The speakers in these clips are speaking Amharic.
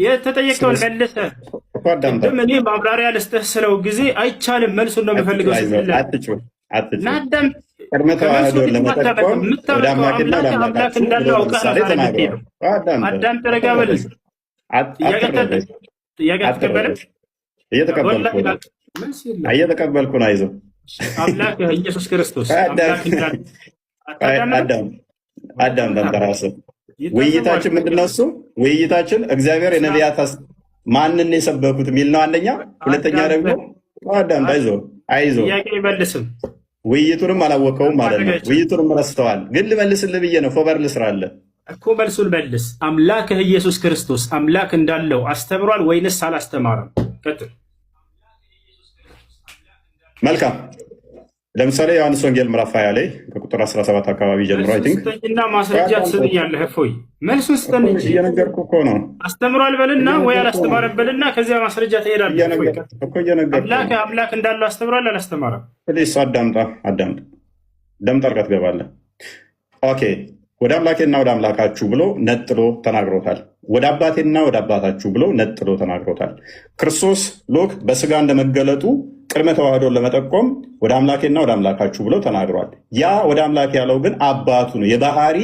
የተጠየቀውን መልሰህ ቅድም እኔ ማብራሪያ ልስጥህ ስለው ጊዜ አይቻልም፣ መልሱን ነው የምፈልገው ስትል ናዳም ቅድመ ተዋህዶ ለመጠቆም ወደ አምላክና ወደ አምላክ እንዳለው አውቀህ ነው። አዳም ተረጋ በል። ጥያቄ አትቀበልም? እየተቀበልኩ ነው። አይዞህ አምላክ ኢየሱስ ክርስቶስ አዳም ተንተራስህ። ውይይታችን ምንድን ነው? እሱ ውይይታችን እግዚአብሔር የነቢያት ማንን የሰበኩት የሚል ነው። አንደኛ። ሁለተኛ ደግሞ አዳም አይዞህ ጥያቄ ይመልስም ውይይቱንም አላወቀውም ማለት ነው። ውይይቱንም ረስተዋል። ግን ልመልስልህ ብዬ ነው። ፎበር ልስራለህ እኮ መልሱን መልስ። አምላክህ ኢየሱስ ክርስቶስ አምላክ እንዳለው አስተምሯል ወይንስ አላስተማረም? ቀጥል። መልካም። ለምሳሌ ዮሐንስ ወንጌል ምዕራፍ 20 ላይ ከቁጥር 17 አካባቢ ጀምሮ አይ ቲንክ እና ማስረጃ ትሰጥኛለህ። እፎይ መልሱን ስጠን እንጂ እየነገርኩህ እኮ ነው። አስተምሯል በልና ወይ አላስተማረም በልና ከዚያ ማስረጃ ትሄዳለህ እኮ እየነገርኩህ። አምላክ እንዳለው አስተምሯል አላስተማረም? ፕሊስ አዳምጣ ደም ጠርቀህ ትገባለህ። ኦኬ ወደ አምላኬና ወደ አምላካችሁ ብሎ ነጥሎ ተናግሮታል። ወደ አባቴና ወደ አባታችሁ ብሎ ነጥሎ ተናግሮታል። ክርስቶስ ሎክ በስጋ እንደመገለጡ ቅድመ ተዋህዶን ለመጠቆም ወደ አምላኬና ወደ አምላካችሁ ብሎ ተናግሯል። ያ ወደ አምላክ ያለው ግን አባቱ ነው፣ የባህሪ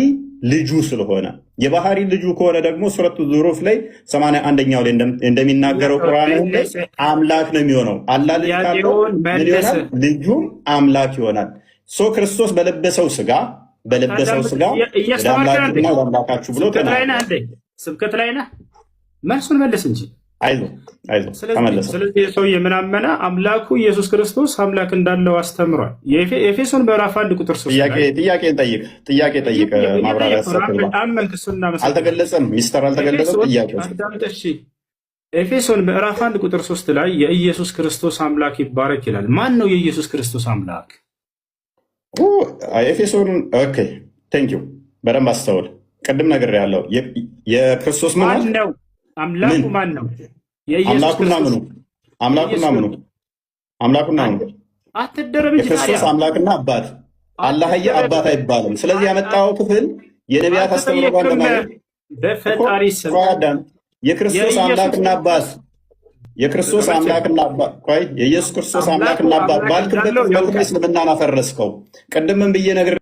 ልጁ ስለሆነ። የባህሪ ልጁ ከሆነ ደግሞ ሱረቱ ዙሩፍ ላይ 81ኛው ላይ እንደሚናገረው ቁርአን አምላክ ነው የሚሆነው። አላህ ልጅ ካለው ምን ይሆናል? ልጁም አምላክ ይሆናል። ክርስቶስ በለበሰው ስጋ ወደ አምላክና ወደ አምላካችሁ ብሎ ተናግሯል። ስብከት ላይ ነህ፣ መልሱን መልስ እንጂ አይዞህ ተመለሰ። ስለዚህ ሰውዬ ምን አመነ? አምላኩ ኢየሱስ ክርስቶስ አምላክ እንዳለው አስተምሯል። የኤፌሶን ምዕራፍ 1 ቁጥር 3 ጥያቄ ጠይቅ። ማብራሪያ አልተገለጸም፣ ሚስተር አልተገለጸም። ጥያቄ ኤፌሶን ምዕራፍ 1 ቁጥር 3 ላይ የኢየሱስ ክርስቶስ አምላክ ይባረክ ይላል። ማን ነው የኢየሱስ ክርስቶስ አምላክ? ኤፌሶን ኦኬ ቴንክ ዩ። በደንብ አስተውል። ቅድም ነገር ያለው የክርስቶስ ማን ነው? አምላኩ ማን ነው? አምላኩና ምኑ አትደረብ እንጂ የክርስቶስ አምላክና አባት አላህዬ አባት አይባልም። ስለዚህ ያመጣው ክፍል የነቢያት አስተምሮ ጋር ለማለት በፈጣሪ ስም የክርስቶስ አምላክና አባት የኢየሱስ ክርስቶስ አምላክና አባት ባልክበት እስልምናን አፈረስከው። ቅድምም ብዬ ነገር